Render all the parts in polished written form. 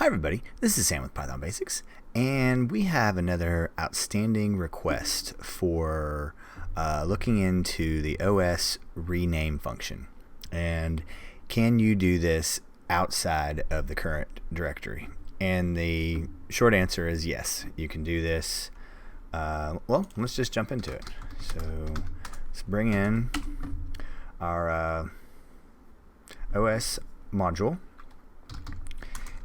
Hi everybody, this is Sam with Python Basics, and we have another outstanding request for looking into the OS rename function. And can you do this outside of the current directory? And the short answer is yes, you can do this. Well, let's just jump into it. So let's bring in our OS module,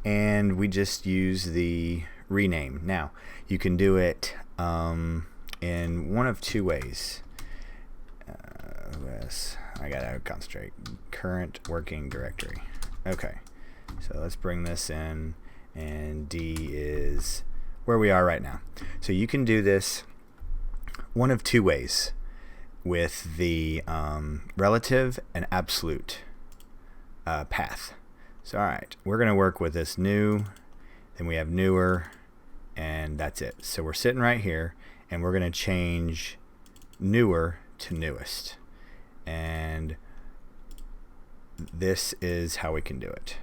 and we just use the rename. Now you can do it in one of two ways. OS, I gotta concentrate. Current working directory. Okay, so let's bring this in, and D is where we are right now. So you can do this one of two ways with the relative and absolute path. So alright, we're going to work with this new, then we have newer, and that's it. So we're sitting right here, and we're going to change newer to newest. And this is how we can do it.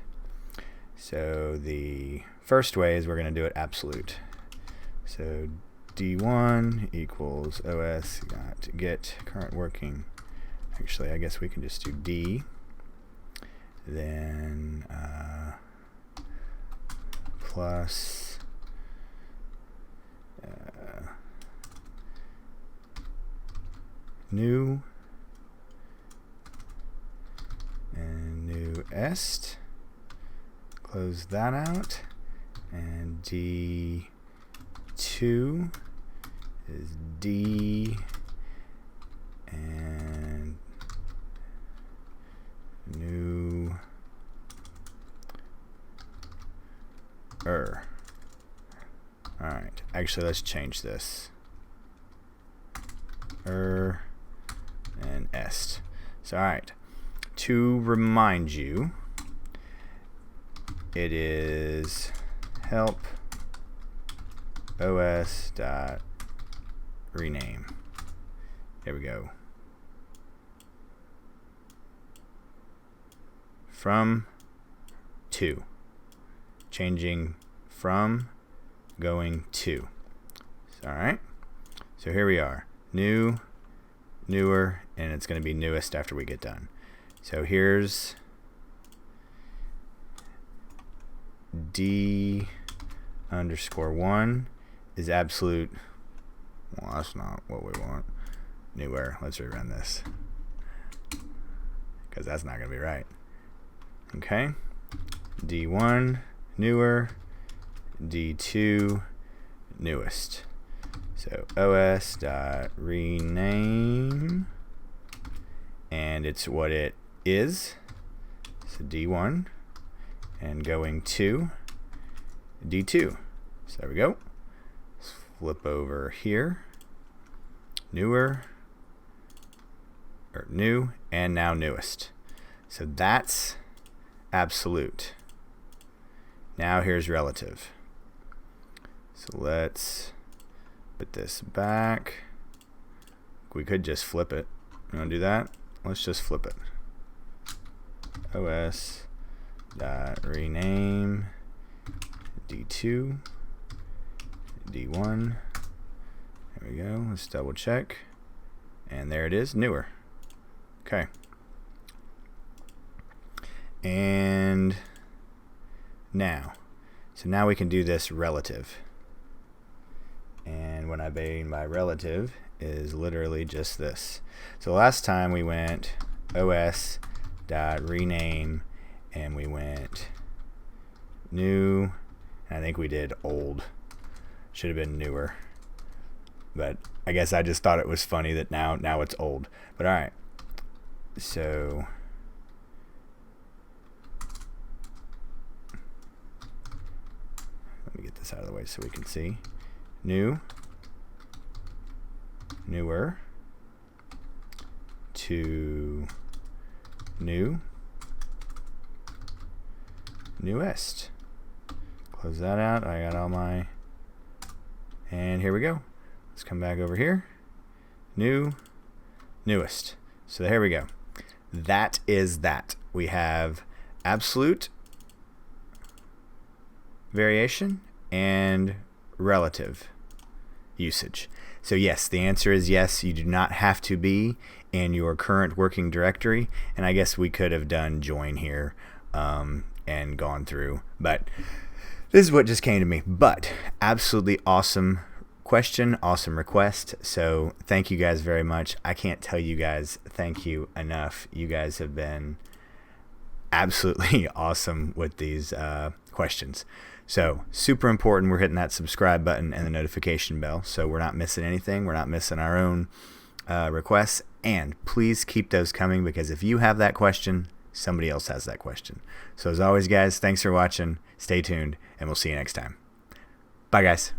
So the first way is we're going to do it absolute. So D1 equals OS get current working. Actually, I guess we can just do D. Then plus new and newest. Close that out, and D2 is D and new Alright, actually let's change this. And est. So alright, to remind you, it is help os dot rename. There we go. From to. Changing from, going to. Alright. So here we are. New, newer, and it's going to be newest after we get done. So here's D underscore 1 is absolute. Well, that's not what we want. Newer. Let's rerun this, because that's not going to be right. Okay. D1 newer, D2 newest. So os dot rename, and it's what it is. So D1 and going to D2. So there we go. Let's flip over here. Newer, or new, and now newest. So that's absolute. Now here's relative. So let's put this back. We could just flip it. You want to do that? Let's just flip it. OS dot rename D2 D1. There we go. Let's double check. And there it is, newer. Okay. And now, so now we can do this relative. And what I mean by relative is literally just this. So last time we went os dot rename, and we went new, and I think we did old. Should have been newer, but I guess I just thought it was funny that now it's old. But alright, so let me get this out of the way so we can see. New, newer, to new, newest. Close that out. I got all my, and here we go. Let's come back over here. New, newest. So here we go. That is that. We have absolute variation and relative usage. So yes, the answer is yes, you do not have to be in your current working directory. And I guess we could have done join here and gone through, but this is what just came to me. But absolutely awesome question, awesome request. So thank you guys very much. I can't tell you guys thank you enough. You guys have been absolutely awesome with these questions. So super important. We're hitting that subscribe button and the notification bell so we're not missing anything. We're not missing our own requests. And please keep those coming, because if you have that question, somebody else has that question. So as always, guys, thanks for watching. Stay tuned, and we'll see you next time. Bye, guys.